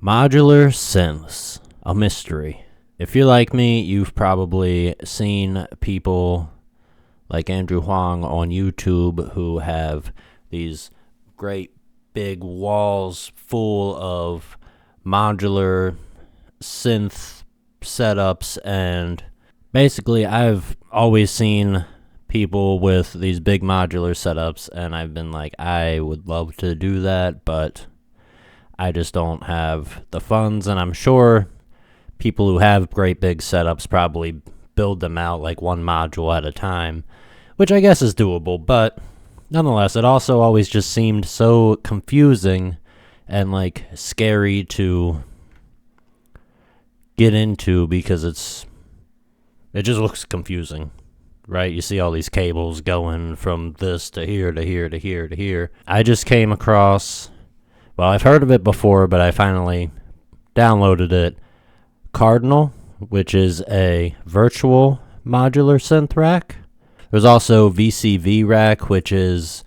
Modular Synths, a mystery. If you're like me, you've probably seen people like Andrew Huang on YouTube who have these great big walls full of modular synth setups, and basically I've always seen people with these big modular setups, and I've been like, I would love to do that, but I just don't have the funds. And I'm sure people who have great big setups probably build them out like one module at a time, which I guess is doable, but nonetheless, it also always just seemed so confusing and like scary to get into because it just looks confusing, right? You see all these cables going from this to here to here to here to here. I just came across, well, I've heard of it before, but I finally downloaded it, Cardinal, which is a virtual modular synth rack. There's also VCV rack, which is,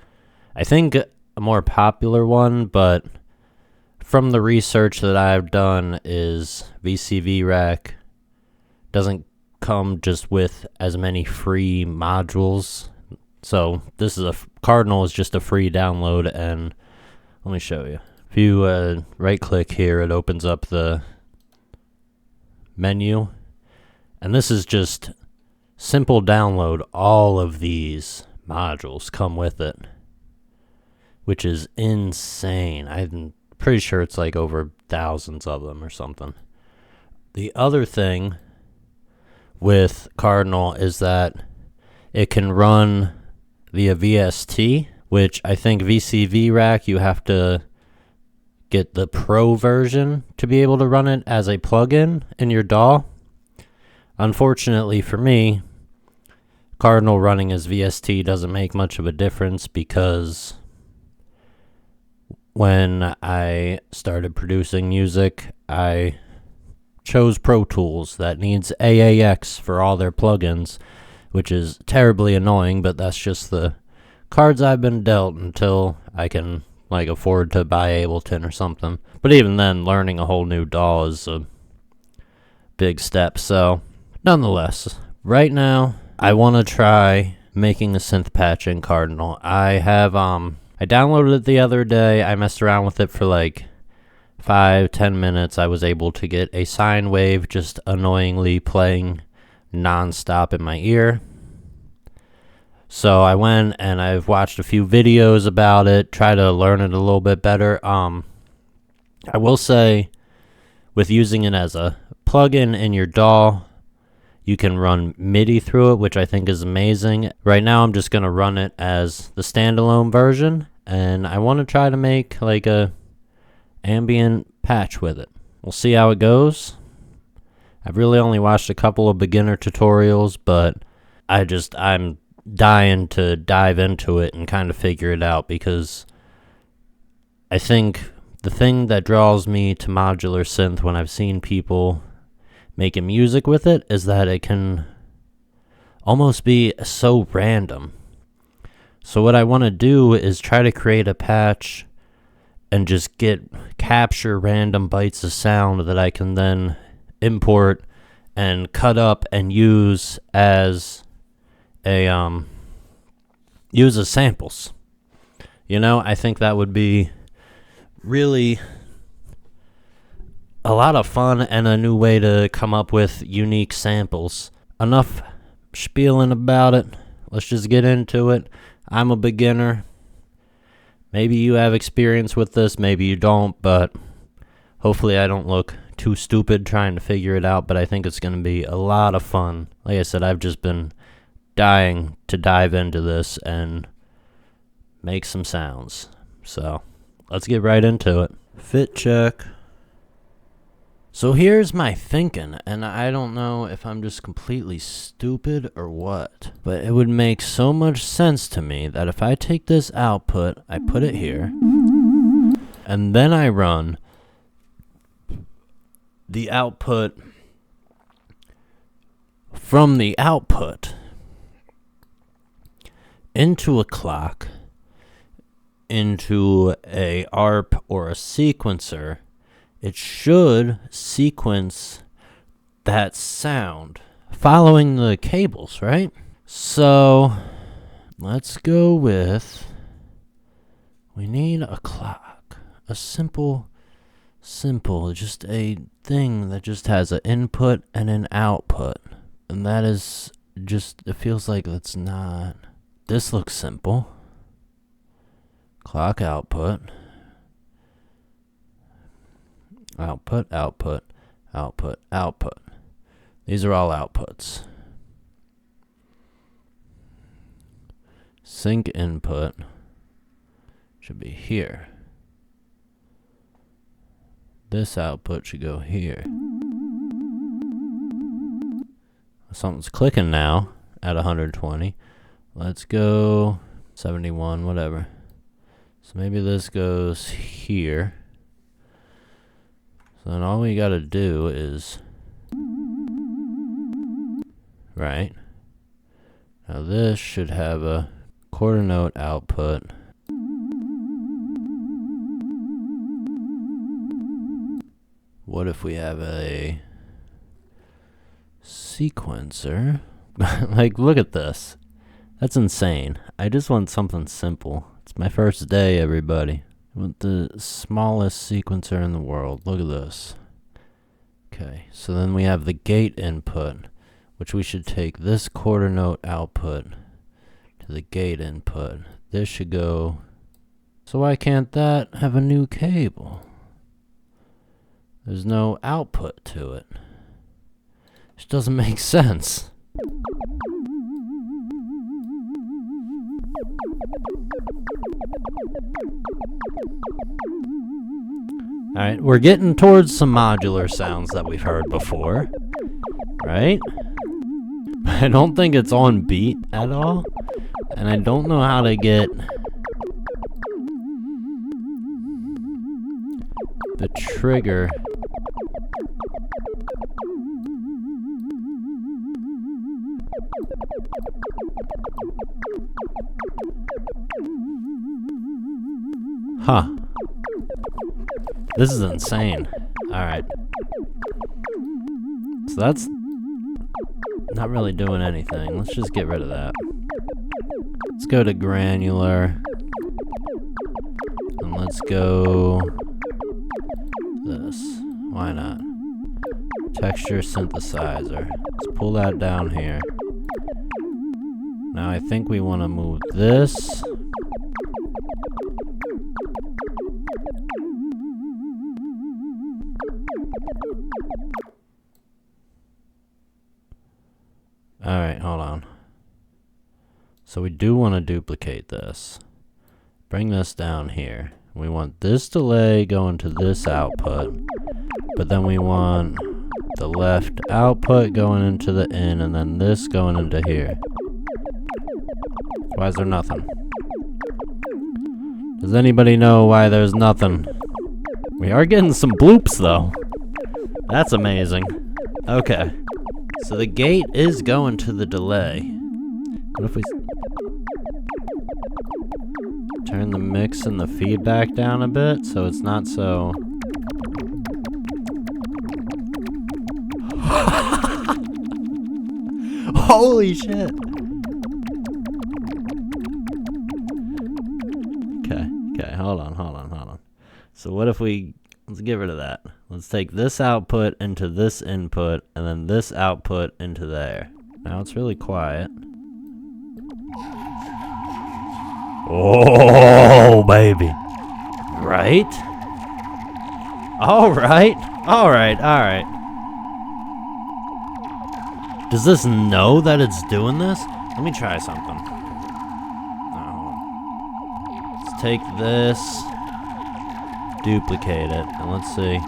I think, a more popular one, but from the research that I've done is VCV rack doesn't come just with as many free modules. So this is Cardinal is just a free download, and let me show you. If you right click here, it opens up the menu, and this is just simple download. All of these modules come with it, which is insane. I'm pretty sure it's like over thousands of them or something. The other thing with Cardinal is that it can run via VST, which I think VCV rack you have to get the pro version to be able to run it as a plugin in your DAW. Unfortunately for me, Cardinal running as VST doesn't make much of a difference because when I started producing music, I chose Pro Tools that needs AAX for all their plugins, which is terribly annoying, but that's just the cards I've been dealt until I can afford to buy Ableton or something. But even then, learning a whole new DAW is a big step. So nonetheless, right now I want to try making a synth patch in Cardinal. I downloaded it the other day. I messed around with it for like 5-10 minutes. I was able to get a sine wave just annoyingly playing non-stop in my ear. So I went and I've watched a few videos about it, try to learn it a little bit better. I will say, with using it as a plugin in your DAW, you can run MIDI through it, which I think is amazing. Right now I'm just going to run it as the standalone version, and I want to try to make like a ambient patch with it. We'll see how it goes. I've really only watched a couple of beginner tutorials, but I'm dying to dive into it and kind of figure it out, because I think the thing that draws me to modular synth when I've seen people making music with it is that it can almost be so random. So what I want to do is try to create a patch and just capture random bites of sound that I can then import and cut up and use as samples. I think that would be really a lot of fun and a new way to come up with unique samples. Enough spieling about it. Let's just get into it. I'm a beginner. Maybe you have experience with this, maybe you don't, but hopefully I don't look too stupid trying to figure it out, but I think it's going to be a lot of fun. Like I said, I've just been dying to dive into this and make some sounds. So let's get right into it. Fit check. So here's my thinking, and I don't know if I'm just completely stupid or what, but it would make so much sense to me that if I take this output, I put it here, and then I run the output from the output into a clock, into a ARP or a sequencer, it should sequence that sound following the cables, right? So let's go with, we need a clock, a simple, just a thing that just has an input and an output. And that is just, it feels like it's not, this looks simple. Clock output. Output, output, output, output. These are all outputs. Sync input should be here. This output should go here. Something's clicking now at 120. Let's go 71, whatever. So maybe this goes here. So then all we gotta do is, right. Now this should have a quarter note output. What if we have a sequencer? Like, look at this. That's insane. I just want something simple. It's my first day, everybody. I want the smallest sequencer in the world. Look at this. Okay, so then we have the gate input, which we should take this quarter note output to the gate input. This should go. So why can't that have a new cable? There's no output to it. This doesn't make sense. Alright, we're getting towards some modular sounds that we've heard before, right? I don't think it's on beat at all, and I don't know how to get the trigger. Huh. This is insane. Alright. So that's not really doing anything. Let's just get rid of that. Let's go to granular. And let's go this. Why not? Texture synthesizer. Let's pull that down here. Now I think we want to move this. Alright, hold on. So we do want to duplicate this. Bring this down here. We want this delay going to this output, but then we want the left output going into the in, and then this going into here. Why is there nothing? Does anybody know why there's nothing? We are getting some bloops though. That's amazing. Okay. So the gate is going to the delay. What if we turn the mix and the feedback down a bit so it's not so... Holy shit! Okay, hold on. So what if we... Let's get rid of that. Let's take this output into this input, and then this output into there. Now it's really quiet. Oh, baby. Right? Alright. Does this know that it's doing this? Let me try something. Let's take this, duplicate it, and let's see.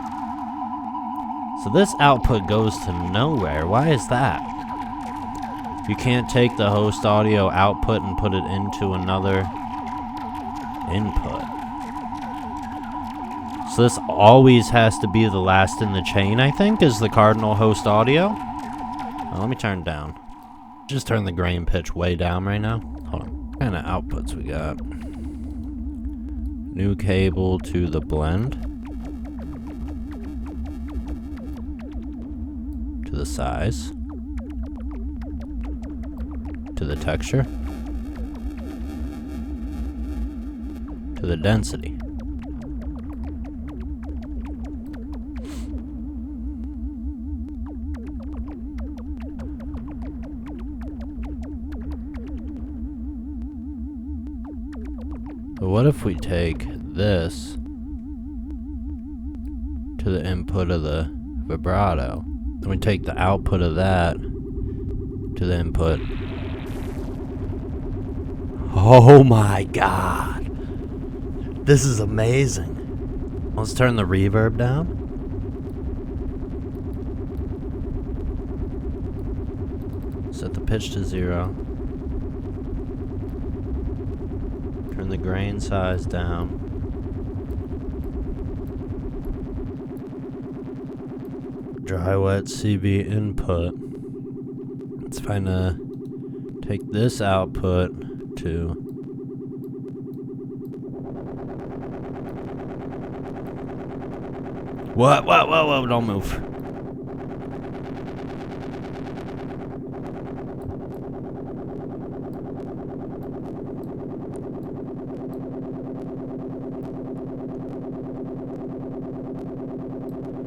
So this output goes to nowhere. Why is that? You can't take the host audio output and put it into another input. So this always has to be the last in the chain, I think, is the cardinal host audio. Let me turn it down. Just turn the grain pitch way down right now. Hold on. What kind of outputs we got? New cable to the blend. to the size, to the texture, to the density. But what if we take this to the input of the vibrato, and we take the output of that to the input? Oh my god! This is amazing! Let's turn the reverb down. Set the pitch to 0. Turn the grain size down. Dry wet CB input. Let's find take this output to what? Whoa, don't move.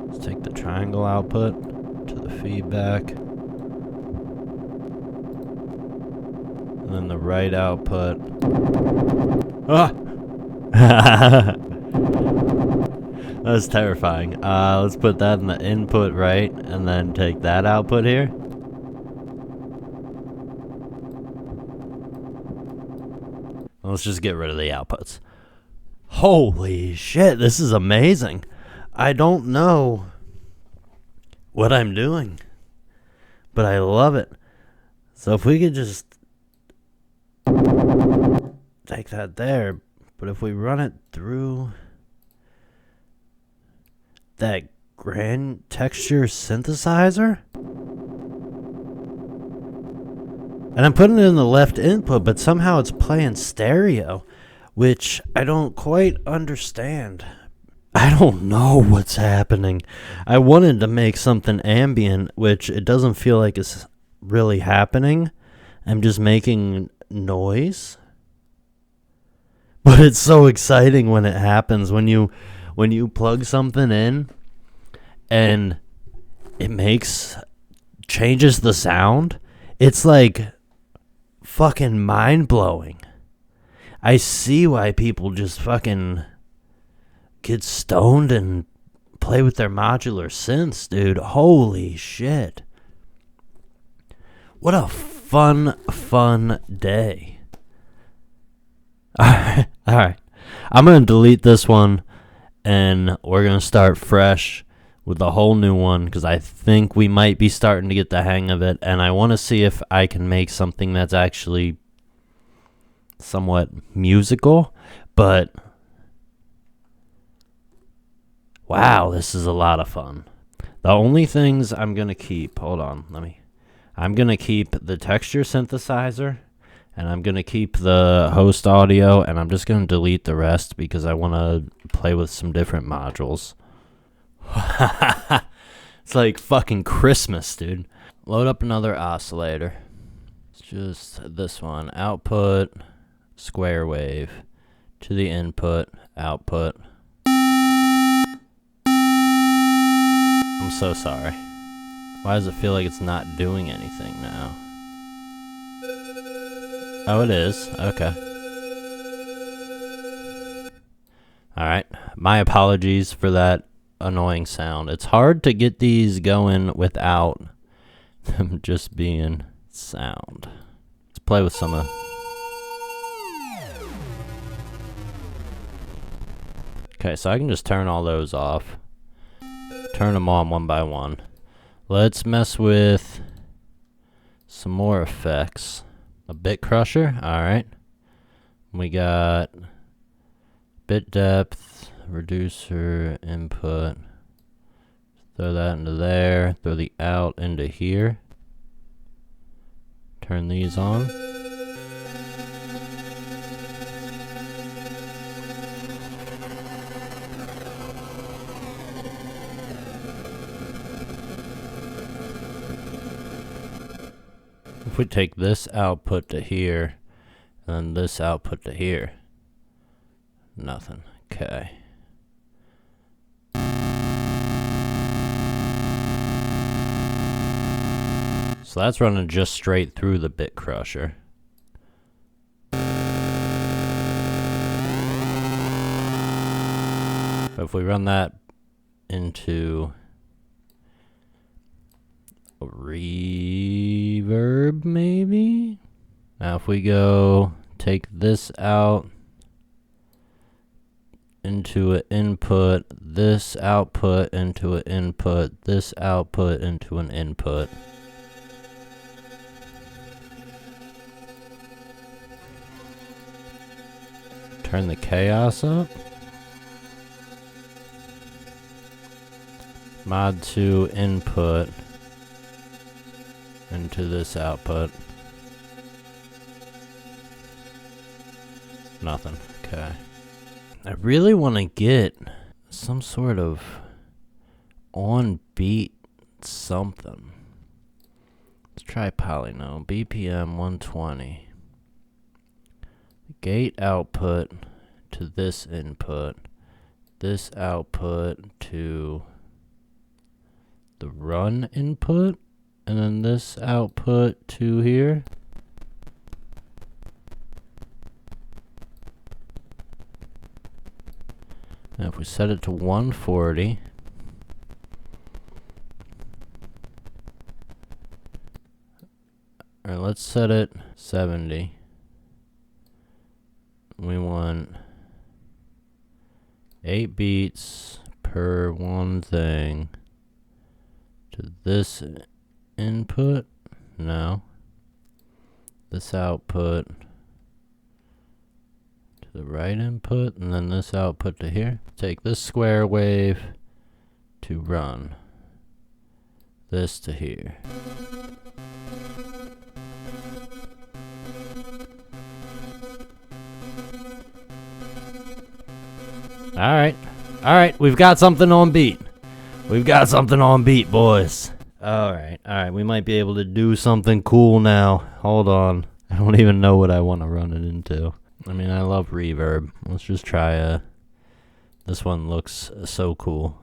Let's take the triangle output to the feedback. And then the right output. Ah! That was terrifying. Let's put that in the input right, and then take that output here. Let's just get rid of the outputs. Holy shit, this is amazing. I don't know what I'm doing, but I love it. So if we could just take that there, but if we run it through that grand texture synthesizer, and I'm putting it in the left input, but somehow it's playing stereo, which I don't quite understand. I don't know what's happening. I wanted to make something ambient, which it doesn't feel like it's really happening. I'm just making noise. But it's so exciting when it happens, when you plug something in and it changes the sound. It's like fucking mind-blowing. I see why people just fucking get stoned and play with their modular synths, dude. Holy shit. What a fun day. Alright. I'm going to delete this one, and we're going to start fresh with a whole new one, because I think we might be starting to get the hang of it, and I want to see if I can make something that's actually somewhat musical, but wow, this is a lot of fun. The only things I'm going to keep, I'm going to keep the texture synthesizer, and I'm going to keep the host audio, and I'm just going to delete the rest because I want to play with some different modules. It's like fucking Christmas, dude. Load up another oscillator. It's just this one. Output, square wave, to the input, output. I'm so sorry. Why does it feel like it's not doing anything now? Oh, it is. Okay. Alright. My apologies for that annoying sound. It's hard to get these going without them just being sound. Let's play with some of... Okay, so I can just turn all those off. Turn them on one by one. Let's mess with some more effects. A bit crusher, alright. We got bit depth, reducer, input. Throw that into there. Throw the out into here. Turn these on. If we take this output to here, and then this output to here, nothing. Okay. So that's running just straight through the bit crusher. But if we run that into a reverb, maybe? Now if we go take this out into an input, this output into an input, this output into an input. Turn the chaos up. Mod 2 input into this output. Nothing. Okay. I really want to get some sort of on beat something. Let's try Polyno. BPM 120. Gate output to this input. This output to the run input. And then this output to here. Now if we set it to 140, or let's set it 70. We want 8 beats per one thing to this input. No. This output to the right input, and then this output to here. Take this square wave to run. This to here. Alright, we've got something on beat. We've got something on beat, boys. Alright, we might be able to do something cool now. Hold on. I don't even know what I want to run it into. I mean, I love reverb. Let's just try this one looks so cool.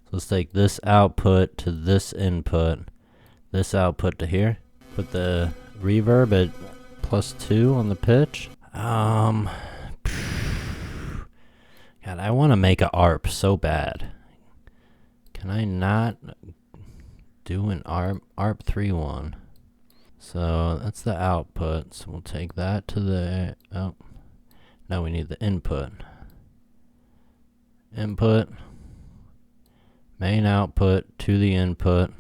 So let's take this output to this input, this output to here. Put the reverb at +2 on the pitch. God, I want to make an ARP so bad. Can I not do an ARP 3.1? So that's the output. So we'll take that to the, oh, now we need the input. Input, main output to the input,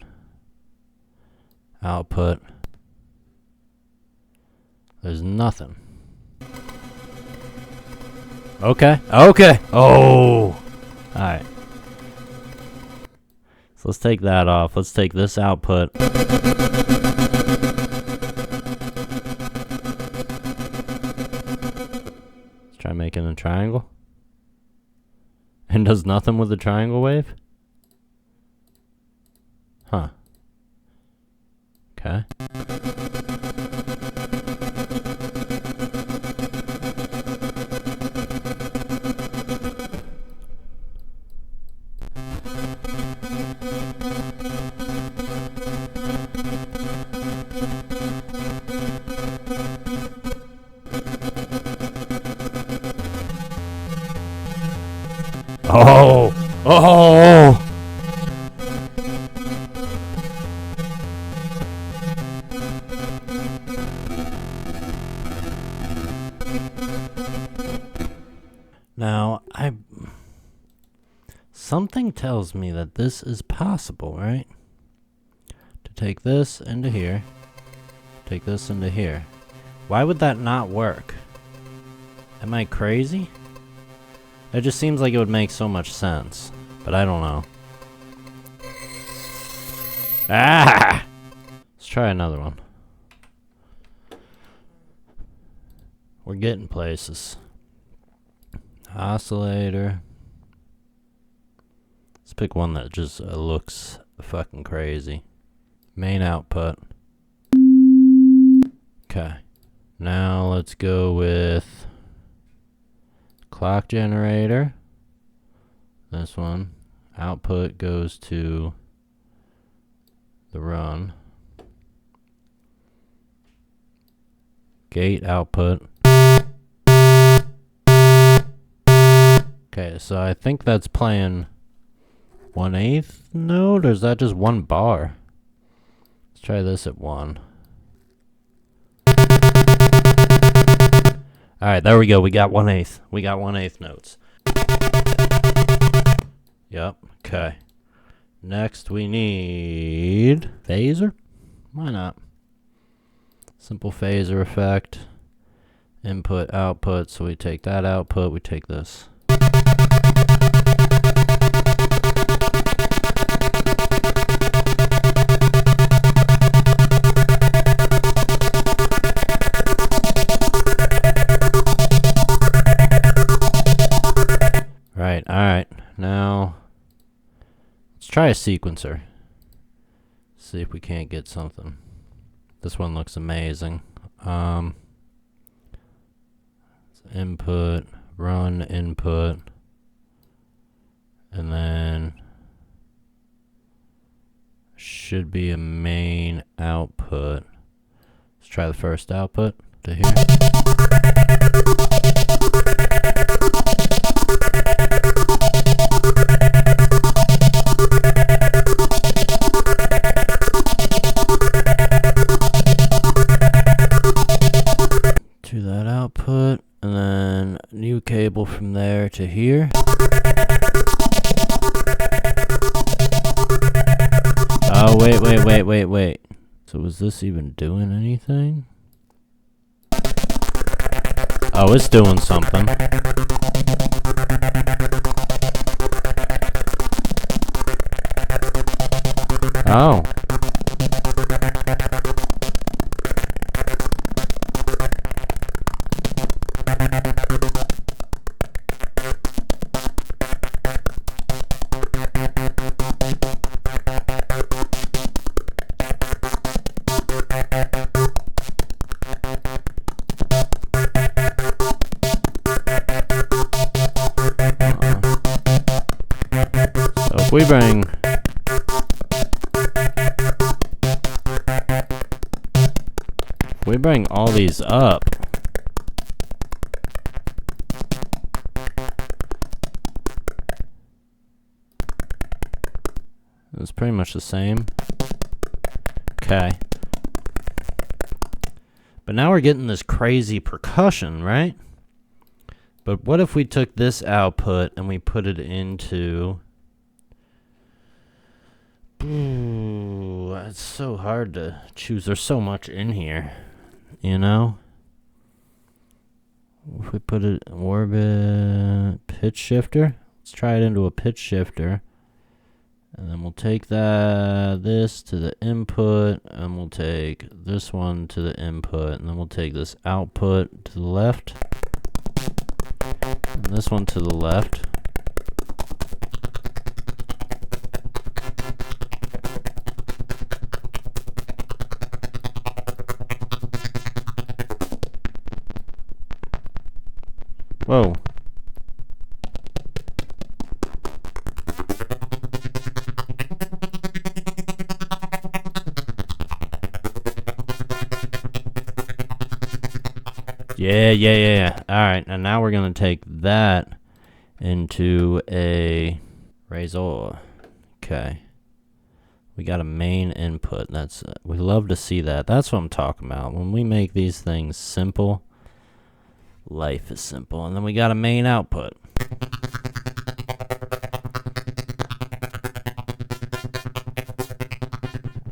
output. There's nothing. Okay. Oh! Alright. So let's take that off. Let's take this output. Let's try making a triangle. And does nothing with the triangle wave? Huh. Okay. Oh! Now, something tells me that this is possible, right? To take this into here, take this into here. Why would that not work? Am I crazy? It just seems like it would make so much sense, but I don't know. Ah! Let's try another one. We're getting places. Oscillator. Let's pick one that just looks fucking crazy. Main output. Okay. Now let's go with clock generator. This one. Output goes to the run. Gate output. Okay, so I think that's playing 1/8 note, or is that just one bar? Let's try this at 1. Alright, there we go. We got 1/8. We got 1/8 notes. Yep, okay. Next we need phaser? Why not? Simple phaser effect. Input, output. So we take that output, we take this. Right, alright. Now, let's try a sequencer. See if we can't get something. This one looks amazing. Input, run input, and then should be a main output. Let's try the first output to here. To that output, and then new cable from there to here. Oh, wait. So was this even doing anything? Oh, it's doing something. Oh. If we bring all these up, it's pretty much the same. Okay. But now we're getting this crazy percussion, right? But what if we took this output and we put it into... Ooh, it's so hard to choose. There's so much in here, you know? If we put it in orbit pitch shifter, let's try it into a pitch shifter. And then we'll take this to the input, and we'll take this one to the input, and then we'll take this output to the left, and this one to the left. Whoa. Yeah. Alright, and now we're going to take that into a razor. Okay. We got a main input. That's we love to see that. That's what I'm talking about. When we make these things simple, life is simple. And then we got a main output.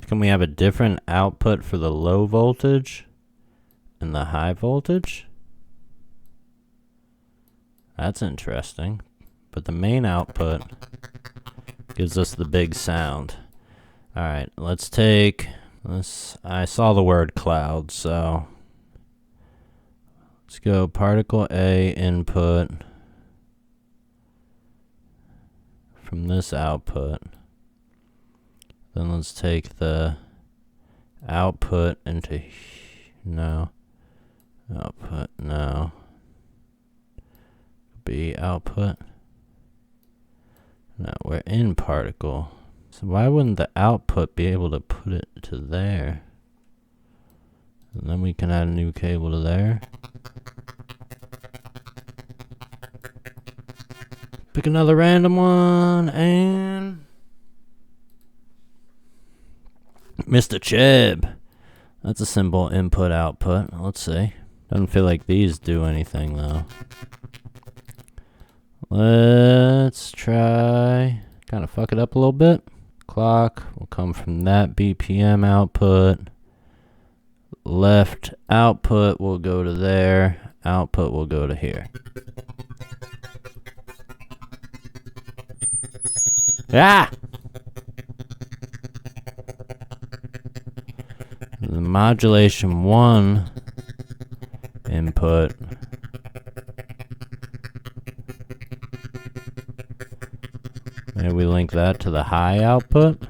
Can we have a different output for the low voltage and the high voltage? That's interesting. But the main output gives us the big sound. Alright, let's take this. I saw the word cloud, so let's go particle A input from this output. Then let's take the output into, no, Output, no. Be output. No, we're in particle. So why wouldn't the output be able to put it to there? And then we can add a new cable to there. Pick another random one, and Mr. Cheb. That's a simple input output. Let's see. Doesn't feel like these do anything though. Let's try kind of fuck it up a little bit. Clock will come from that BPM output. Left output will go to there. Output will go to here. Ah! The modulation 1 input maybe we link that to the high output.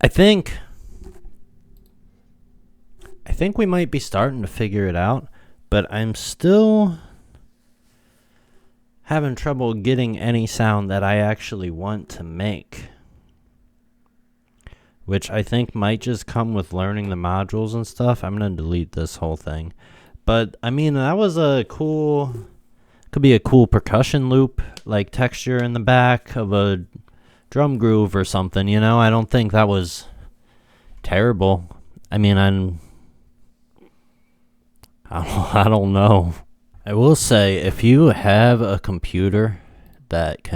I think we might be starting to figure it out, but I'm still having trouble getting any sound that I actually want to make, which I think might just come with learning the modules and stuff. I'm going to delete this whole thing. But, I mean, that was a cool, could be a cool percussion loop, like texture in the back of a drum groove or something, you know? I don't think that was terrible. I mean, I don't know. I will say, if you have a computer that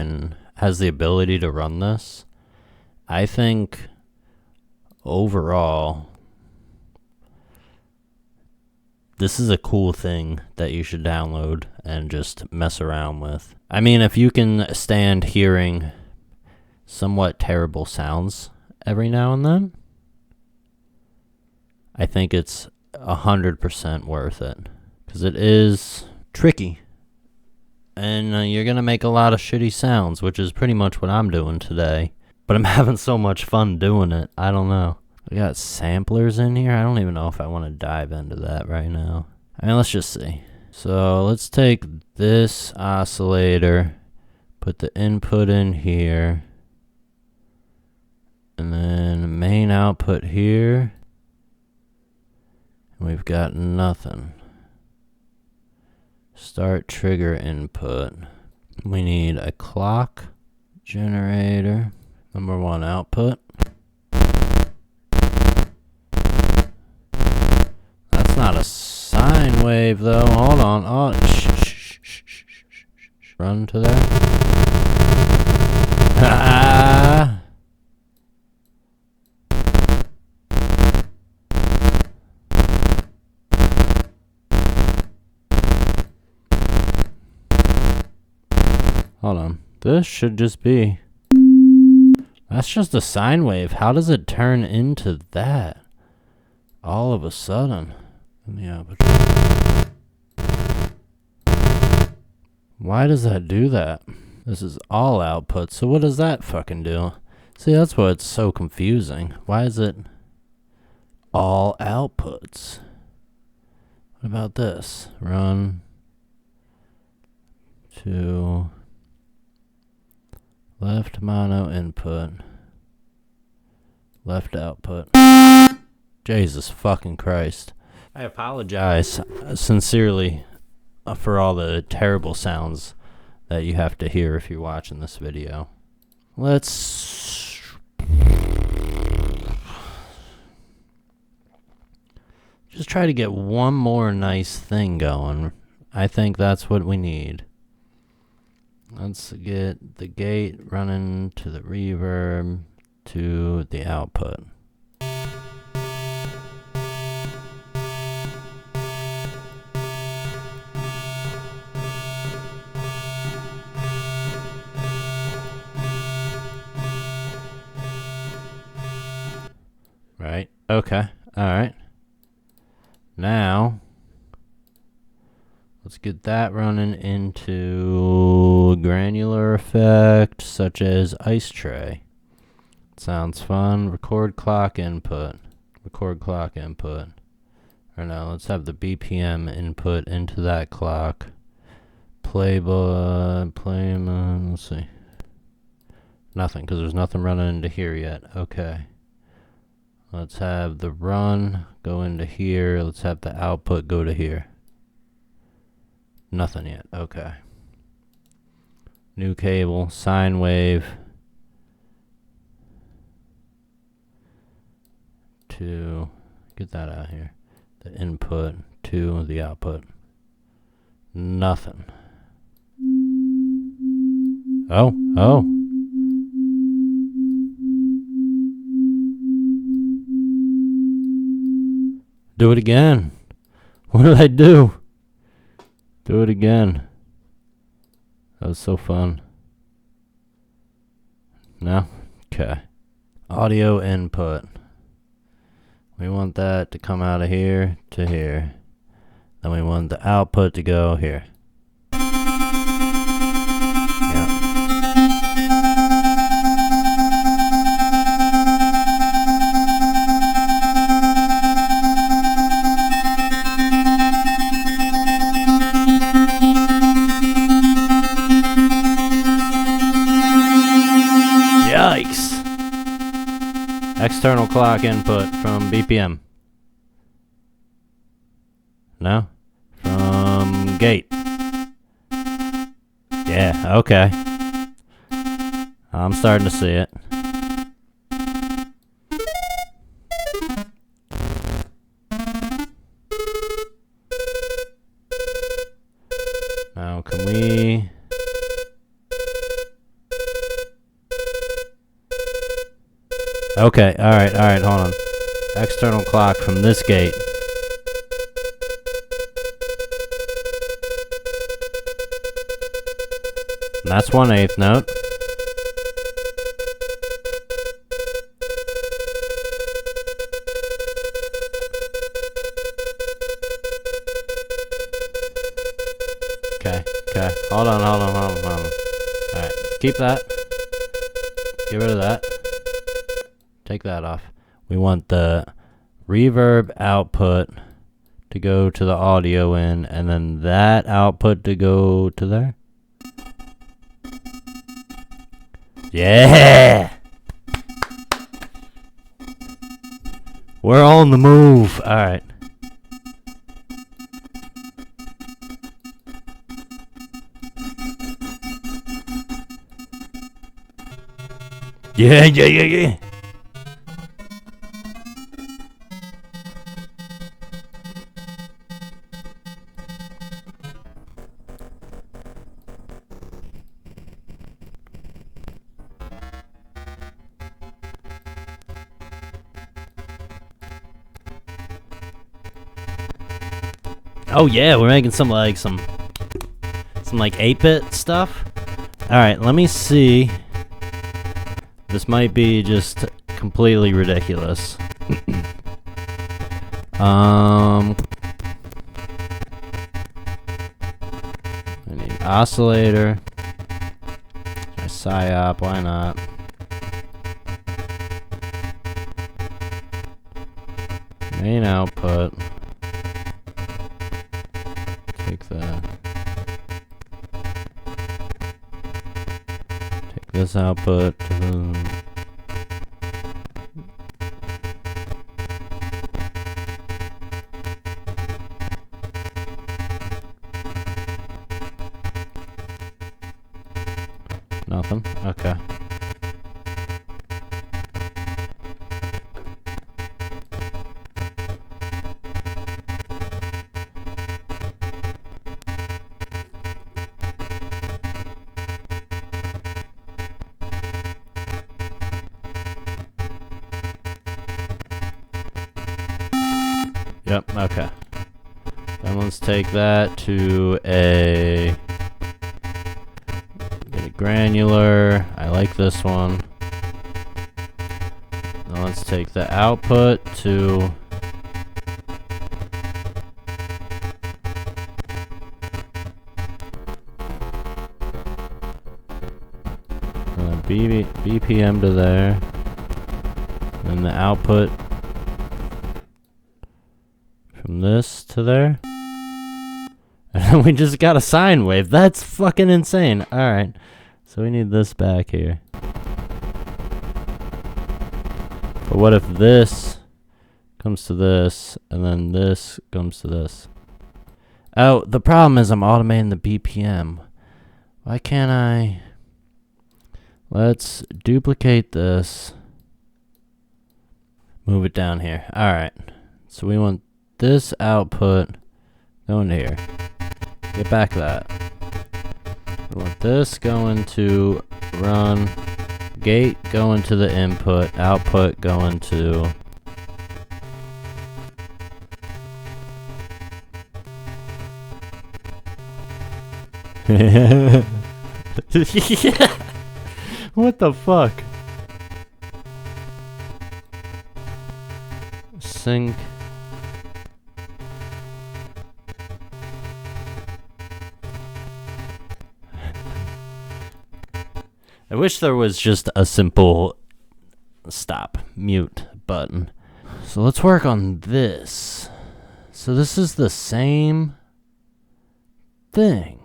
has the ability to run this, I think overall this is a cool thing that you should download and just mess around with. I mean, if you can stand hearing somewhat terrible sounds every now and then, I think it's 100% worth it, because it is tricky, and you're gonna make a lot of shitty sounds, which is pretty much what I'm doing today, but I'm having so much fun doing it. I don't know. We got samplers in here. I don't even know if I want to dive into that right now. I mean, let's just see. So let's take this oscillator, put the input in here, and then main output here. We've got nothing. Start trigger input. We need a clock generator. Number 1 output. That's not a sine wave though. Hold on. Oh, run to there. Ah. Hold on. This should just be... That's just a sine wave. How does it turn into that all of a sudden? Why does that do that? This is all output. So what does that fucking do? See, that's why it's so confusing. Why is it all outputs? What about this? Run to... left mono input, left output. Jesus fucking Christ. I apologize sincerely for all the terrible sounds that you have to hear if you're watching this video. Let's just try to get one more nice thing going. I think that's what we need. Let's get the gate running to the reverb to the output. Right, okay, alright. Now, let's get that running into granular effect, such as ice tray. Sounds fun. Record clock input. Record clock input. Or no, let's have the BPM input into that clock. Play, let's see. Nothing, because there's nothing running into here yet. Okay. Let's have the run go into here. Let's have the output go to here. Nothing yet. Okay. New cable, sine wave. To get that out here. The input to the output. Nothing. Oh. Do it again. What did I do? Do it again. That was so fun. No? Okay. Audio input. We want that to come out of here to here. Then we want the output to go here. Yeah. Yikes. External clock input from BPM. No? From gate. Yeah, okay. I'm starting to see it. Now, can we... Okay, alright, hold on. External clock from this gate. And that's 1/8 note. Okay. Hold on. Alright, keep that. Get rid of that. Take that off. We want the reverb output to go to the audio in, and then that output to go to there. Yeah! We're on the move. Alright. Yeah. Oh yeah, we're making some 8-bit stuff. Alright, let me see. This might be just completely ridiculous. I need an oscillator. A psyop, why not? Main output. Take that. Take this output to the... Nothing? Okay. Yep, okay. Then let's take that to a granular. I like this one. Now let's take the output to BPM to there. And the output from this to there. And we just got a sine wave. That's fucking insane. Alright. So we need this back here. But what if this comes to this, and then this comes to this? Oh, the problem is I'm automating the BPM. Why can't I... Let's duplicate this. Move it down here. Alright. So we want this output going to here. Get back that. We want this going to run. Gate going to the input. Output going to... What the fuck? Sync. I wish there was just a simple stop, mute button. So let's work on this. So this is the same thing,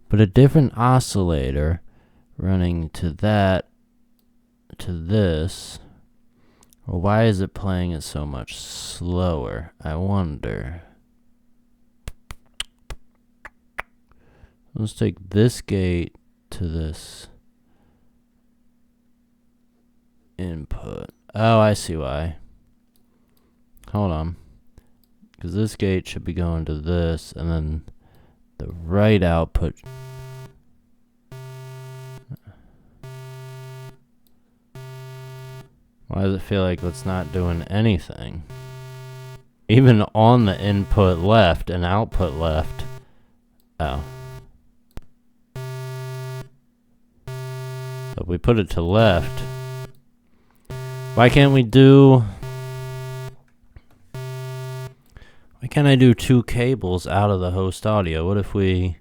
but a different oscillator running to that, to this. Well, why is it playing it so much slower? I wonder. Let's take this gate to this input. Oh, I see why. Hold on. Because this gate should be going to this, and then the right output. Why does it feel like it's not doing anything? Even on the input left and output left. Oh. So if we put it to left, why can't we do... Why can't I do two cables out of the host audio? What if we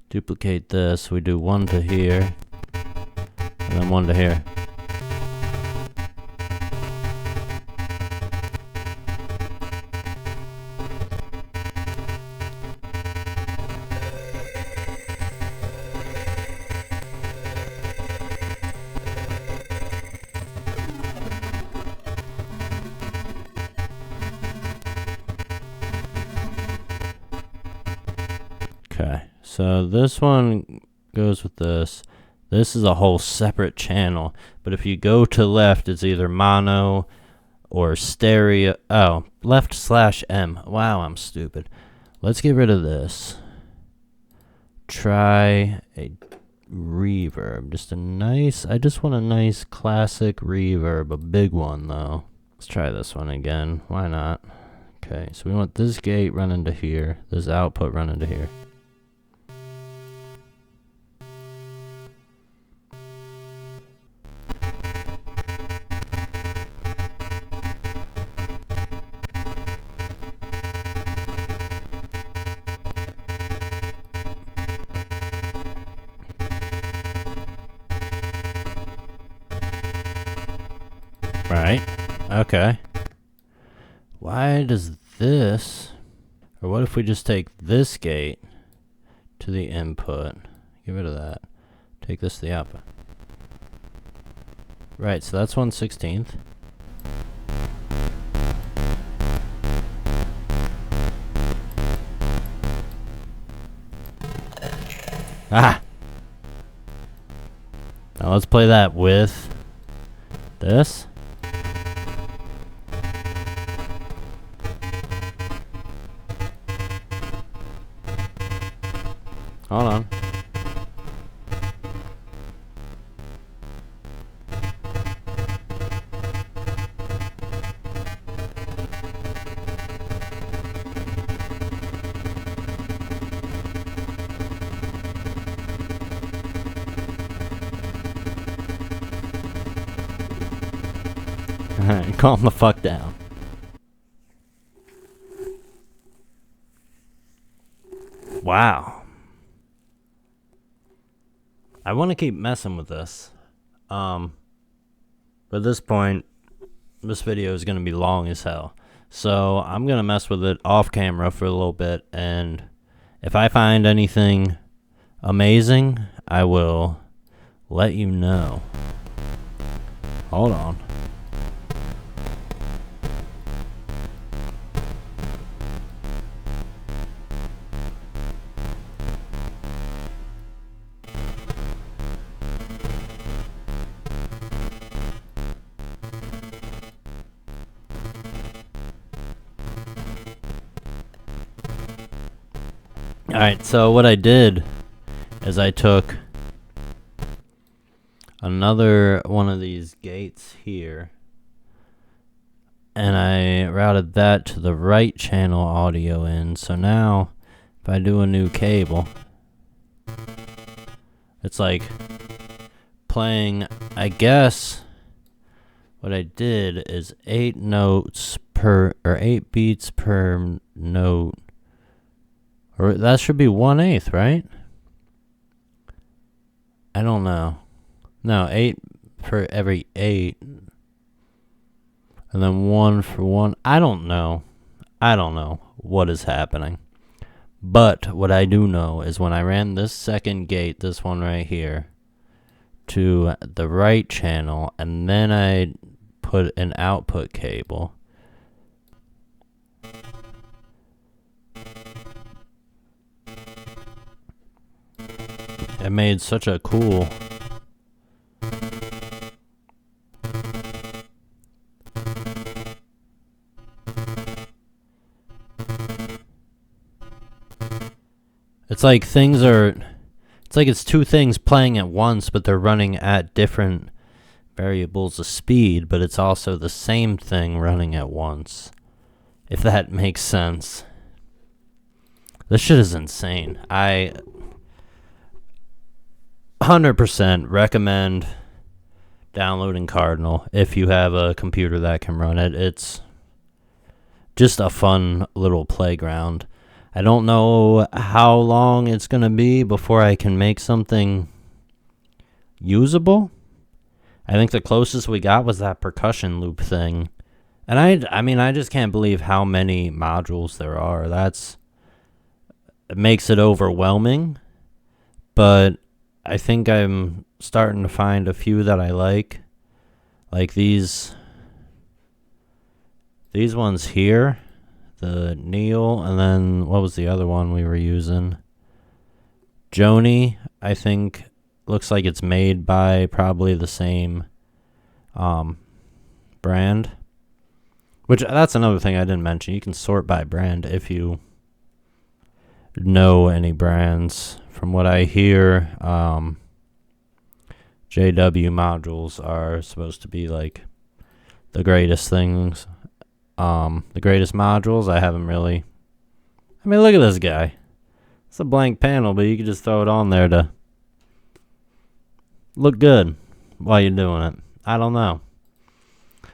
duplicate this? We do one to here, and then one to here. Okay, so this one goes with this. This is a whole separate channel, but if you go to left, it's either mono or stereo. Oh, left/M. Wow, I'm stupid. Let's get rid of this. Try a reverb. Just a nice, I just want a nice classic reverb, a big one though. Let's try this one again. Why not? Okay, so we want this gate running to here, this output running to here. Right. Okay. Why does this... Or what if we just take this gate to the input? Get rid of that. Take this to the output. Right, so that's 1/16. Ah! Now let's play that with this. Hold on. Alright, calm the fuck down. Wow. I want to keep messing with this. But But at this point, this video is going to be long as hell. So I'm going to mess with it off camera for a little bit, and if I find anything amazing, I will let you know. Hold on. Alright, so what I did is I took another one of these gates here, and I routed that to the right channel audio in. So now, if I do a new cable, it's like playing, I guess, what I did is 8 notes per, or 8 beats per note. Or that should be 1/8, right? I don't know. No, 8 for every 8. And then 1 for 1. I don't know. I don't know what is happening. But what I do know is when I ran this second gate, this one right here, to the right channel, and then I put an output cable, it made such a cool it's like things are, it's like it's two things playing at once, but they're running at different variables of speed, but it's also the same thing running at once, if that makes sense. This shit is insane. I 100% recommend downloading Cardinal if you have a computer that can run it. It's just a fun little playground. I don't know how long it's going to be before I can make something usable. I think the closest we got was that percussion loop thing. And I mean, I just can't believe how many modules there are. It makes it overwhelming, but I think I'm starting to find a few that I like these ones here, the Neil, and then what was the other one we were using? Joni, I think, looks like it's made by probably the same brand. Which, that's another thing I didn't mention. You can sort by brand if you know any brands. From what I hear, JW modules are supposed to be like the greatest things. The greatest modules. I haven't really. I mean, look at this guy. It's a blank panel, but you can just throw it on there to look good while you're doing it. I don't know.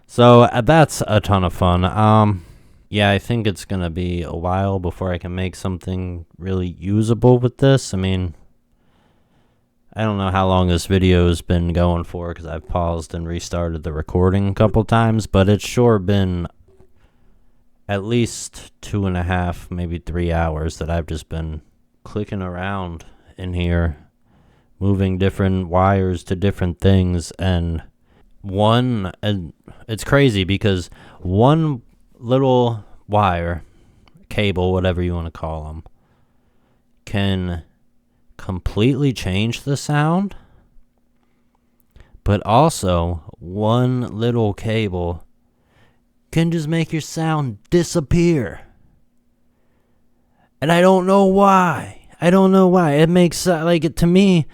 So that's a ton of fun. Yeah, I think it's going to be a while before I can make something really usable with this. I mean, I don't know how long this video has been going for because I've paused and restarted the recording a couple times, but it's sure been at least 2.5, maybe 3 hours that I've just been clicking around in here, moving different wires to different things, and it's crazy because one little wire, cable, whatever you want to call them, can completely change the sound, but also one little cable can just make your sound disappear. And I don't know why. It makes, to me,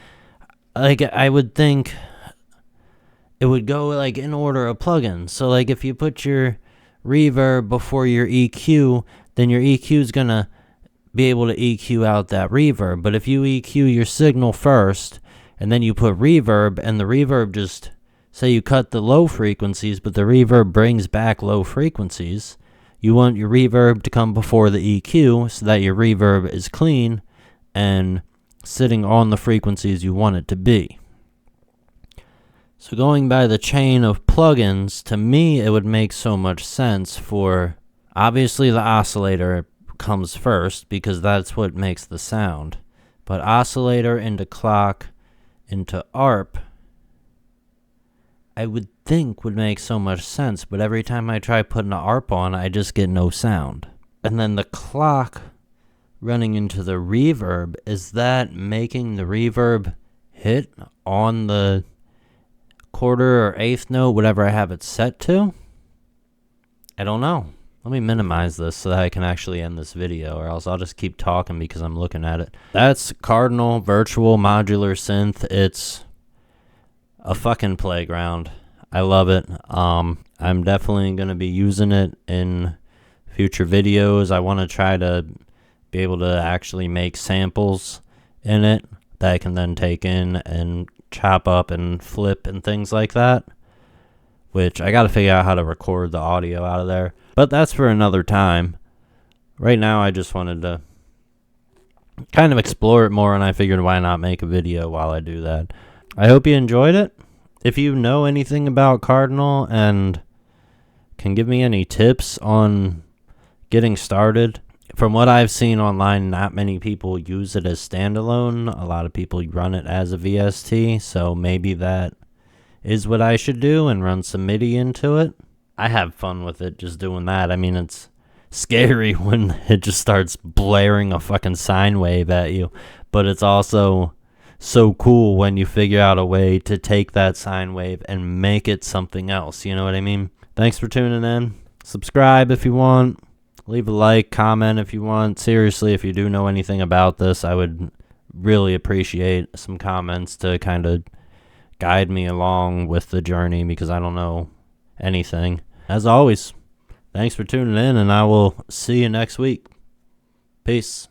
I would think it would go, in order of plugins. So, if you put your reverb before your EQ, then your EQ is going to be able to EQ out that reverb. But if you EQ your signal first, and then you put reverb, and the reverb just, say you cut the low frequencies, but the reverb brings back low frequencies, you want your reverb to come before the EQ so that your reverb is clean and sitting on the frequencies you want it to be. So going by the chain of plugins, to me it would make so much sense for, obviously the oscillator comes first because that's what makes the sound. But oscillator into clock into ARP, I would think would make so much sense, but every time I try putting an ARP on, I just get no sound. And then the clock running into the reverb, is that making the reverb hit on the quarter or eighth note, whatever I have it set to? I don't know. Let me minimize this so that I can actually end this video, or else I'll just keep talking because I'm looking at it. That's Cardinal Virtual Modular Synth. It's a fucking playground. I love it. I'm definitely going to be using it in future videos. I want to try to be able to actually make samples in it that I can then take in and chop up and flip and things like that, which I got to figure out how to record the audio out of there, but that's for another time. Right now I just wanted to kind of explore it more, and I figured why not make a video while I do that. I hope you enjoyed it. If you know anything about Cardinal and can give me any tips on getting started, from what I've seen online, not many people use it as standalone. A lot of people run it as a VST, so maybe that is what I should do and run some MIDI into it. I have fun with it just doing that. I mean, it's scary when it just starts blaring a fucking sine wave at you, but it's also so cool when you figure out a way to take that sine wave and make it something else. You know what I mean? Thanks for tuning in. Subscribe if you want. Leave a like, comment if you want. Seriously, if you do know anything about this, I would really appreciate some comments to kind of guide me along with the journey, because I don't know anything. As always, thanks for tuning in, and I will see you next week. Peace.